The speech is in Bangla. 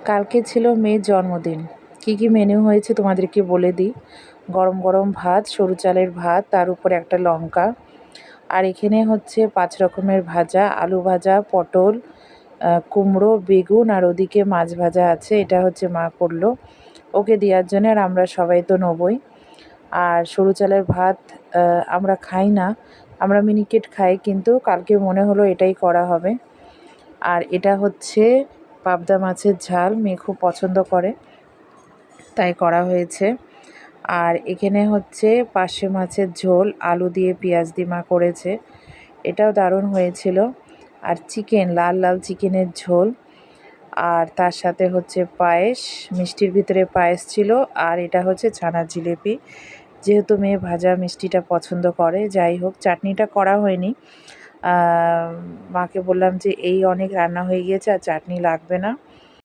কালকে ছিল মেয়ের জন্মদিন। কি কি মেনু হয়েছে তোমাদেরকে বলে দিই। গরম গরম ভাত, সরু চালের ভাত, তার উপরে একটা লঙ্কা। আর এখানে হচ্ছে 5 রকমের ভাজা, আলু ভাজা, পটল, কুমড়ো, বেগুন, আর ওদিকে মাছ ভাজা আছে। এটা হচ্ছে মা করলো ওকে দেওয়ার জন্য, আর আমরা সবাই তো নেবই। আর সরু চালের ভাত আমরা খাই না, আমরা মিনিকেট খাই, কিন্তু কালকে মনে হলো এটাই করা হবে। আর এটা হচ্ছে পাবদা মাছের ঝাল, মেয়ে খুব পছন্দ করে তাই করা হয়েছে। আর এখানে হচ্ছে পার্শে মাছের ঝোল, আলু দিয়ে পেঁয়াজ দিয়ে মা করেছে, এটাও দারুণ হয়েছিল। আর চিকেন, লাল লাল চিকেনের ঝোল, আর তার সাথে হচ্ছে পায়েস, মিষ্টির ভিতরে পায়েস ছিল। আর এটা হচ্ছে ছানার জিলিপি, যেহেতু মেয়ে ভাজা মিষ্টিটা পছন্দ করে। যাই হোক, চাটনিটা করা হয়নি। মাকে বললাম যে এই অনেক রান্না হয়ে গিয়েছে, আর চাটনি লাগবে না।